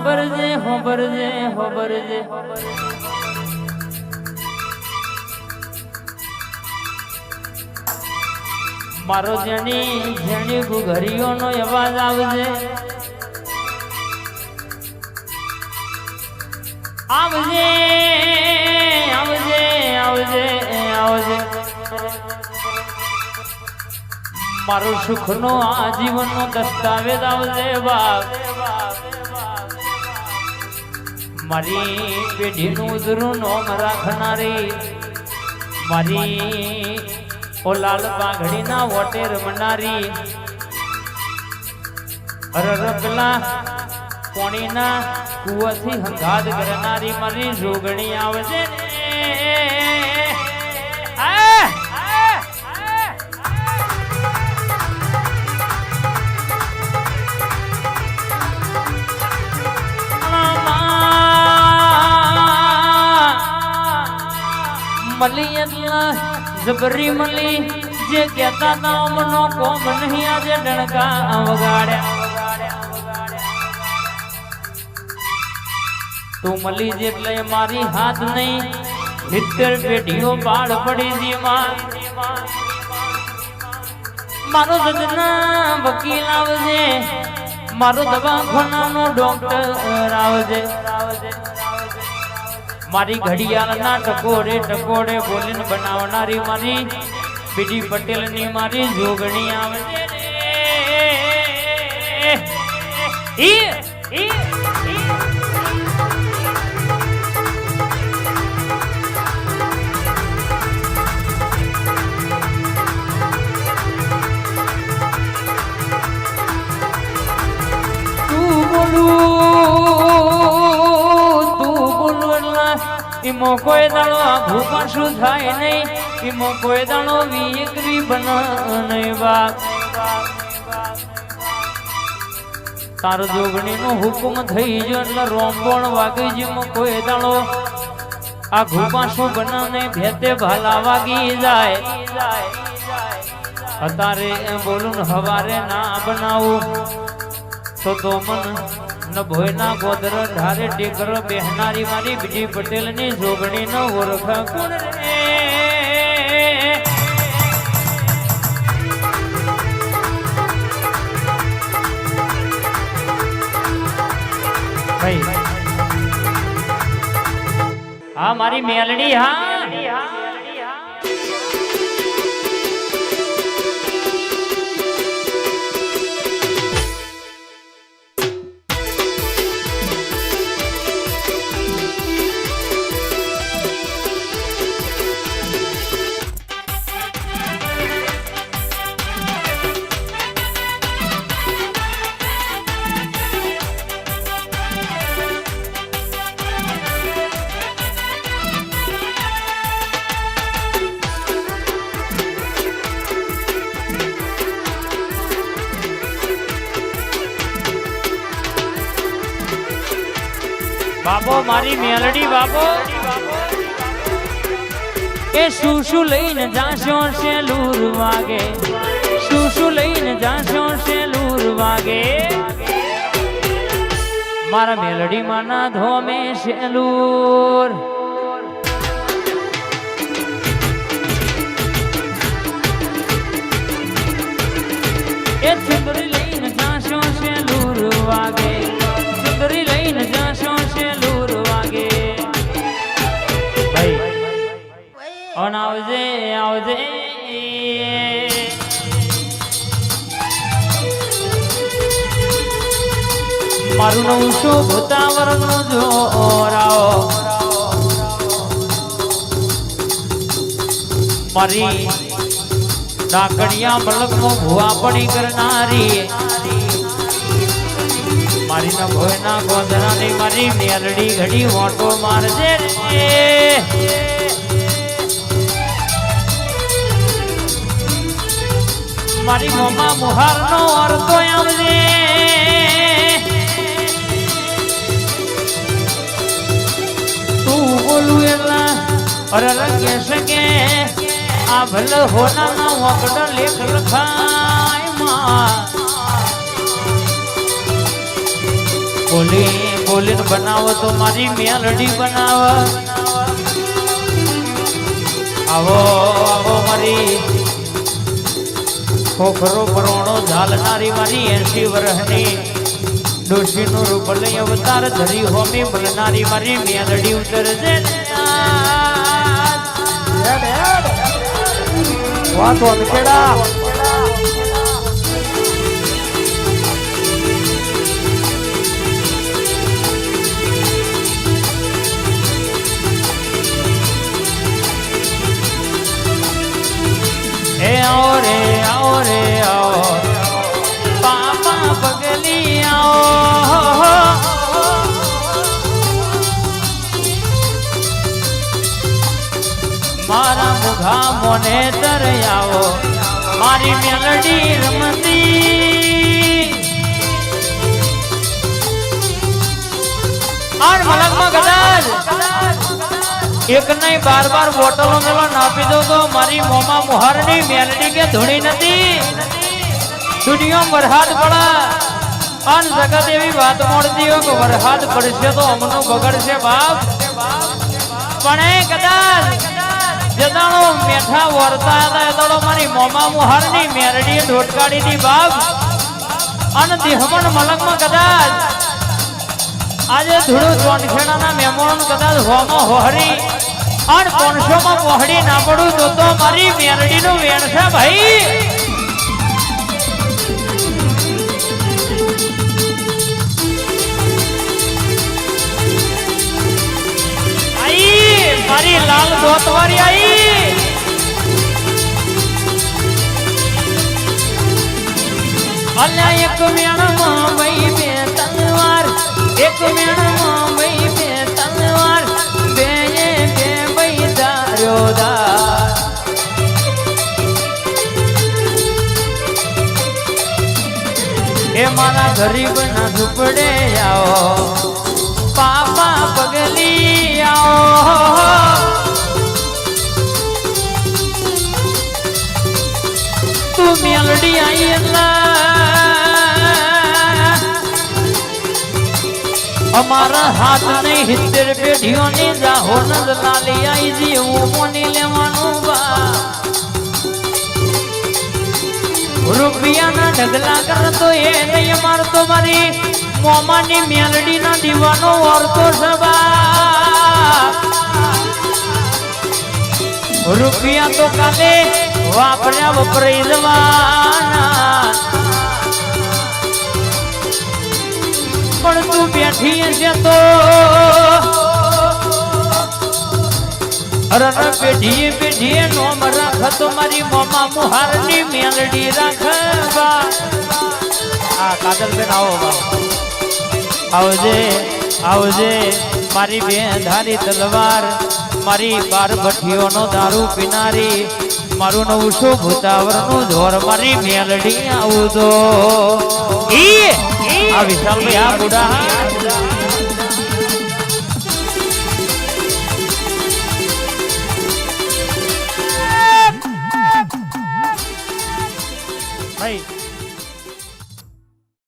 હોબરજે મારો જેની ઘુઘરીઓનો અવાજ આવજે આવજે આવજે આવજે આવજે મારો સુખનો આજીવનનો દસ્તાવેજ આવજે બાપ મારી પેઢીનું ઉજરું નોમ રાખનારી મારી ઓ લાલ પાઘડીના વોટે રમનારી અરરકલા પોણીના કુવાથી હંગાદ કરનારી મારી જોગણી આવજે મલી જબરી મલી જે કહેતા તા મનો કોમ નહીં આજે ડણકા વગાડ્યા તું મલી જેટલે મારી હાથ નહીં 70 પેઢીઓ બાળ પડી જી મારો સજના વકીલ આવજે મારો દવાખાનાનો ડોક્ટર આવજે મારી ઘડિયાળના ટકોરે બોલીને બનાવનારી મારી બીડી પટેલની મારી જોગણી આવજે ઈમો કોઈ દાડો આઘું પાછું થાય નહીં ઈમો કોઈ દાડો વિયકરી બના નહીં બાપ તારો જોગણીનો હુકમ થઈ ગયો એટલે રોંબોણ વાગી જીમો કોઈ દાડો આઘું પાછું બના નહીં ભેતે ભાલા વાગી જાય અત્યારે બોલું હવારે ના બનાવું તો મન ન ભોયના ગોદર ધારે ટેકર બેહનારી મારી બીજી પટેલની જોગણી ન ઓળખ કોણ રે ભાઈ હા મારી મેલડી હા બાબો મારી મેલડી બાબો એ શું લઈને જાશો શેલુર વાગે શું લઈને જાશો શેલુર વાગે મારા મેલડી માના ધોમે શેલુર એ ચંદ્રી લઈને જાશો શેલુર વાગે ચંદ્રી લઈને જાશો શેલુર વાગે ભાઈ ઓન આવજે આવજે મારું નવું શોભતાવર નો જોરાઓ મારી ડાકડિયા મલક નો ભુવા પડી કરનારી મારી ના ભોય ના ગોધરાની મારી મેલડી ઘડી ઓટો મારજે રે મારી મોમા મુહાર નો અર્થો આવજે તું બોલું એલા અરે રંગે શકે આ ભલ હોના ના વકડ લેખ લખાય માં બોલી બોલીને બનાવો તો મારી મેલડી બનાવો. આવો આવો મારી ખોખરો પરોણો ઝાલનારી મારી 80 વર્ષની ડોશીનું રૂપ લઈ અવતાર ધરી હોમી મળનારી મારી મેલડી ઉતરજે. વાત વનખેડા એ આવો રે આવો રે આવો પાપા પગલી આવો. મારા મુખા મોને તર આવો મારી મેલડી રમતી. આર મલકમાં કદાચ એક નહીં 12 બોટલો મેલો નાપી દો તો મારી મોમાં મુહારની મેલડી કે ધૂણી નથી. દુનિયા વરહાદ પડા અન જગત એવી વાત મોડતી હોય કે વરહાદ પડશે તો અમનું બગડશે બાપ. પણ એ કદાચ જદાણો મેઠા વરતા હતા એ દાડો મારી મોમા મુહારની મેલડીએ ઢોટકાડી હતી બાપ. અને દેહમણ મલકમાં કદાચ આજે ધૂળું ચોનખેડાના મહેમાન કદાચ હોમાં હોહરી અને 500 માં મોહડી ના પડું તો મારી મેલડીનું વેણ છે ભાઈ. આઈ મારી લાલ દોતવારી આઈ. અલ્યા એક વેણમાં ભાઈ બે તલવાર એક વેણમાં ભાઈ બે તલવાર બે ભાઈ દારોદાર. એ મારા ગરીબ ના ઝૂંપડે આવો પાપા પગલી આવો. તું મેલડી આઈ અમારા હાથ નહીં 70 પેઢીઓની જાહોન લાલી આઈ જીવું મોની લેવાનું બા. રૂપિયાના ઢગલા કરતો એ નહીં મારતો મારી મોમાની મેલડીના દીવાનો વર્તો સબા. રૂપિયા તો કાલે વાપર્યા વપરાઈ જવાના પણ તું બેઠી છે તો રન પેઢીએ પેઢીએ નોમ રાખ તો મારી મોમા મુહારની મેલડી રાખવા. હા કાજલબેન આવો આવજે આવજે મારી બે ધારી તલવાર મારી 12 ભઠ્ઠીઓનો દારૂ પીનારી મારું નવું શું ભૂતાવરનું જોર મારી મેલડી આવું તો આ વિશાલભાઈ આ બુડા ભાઈ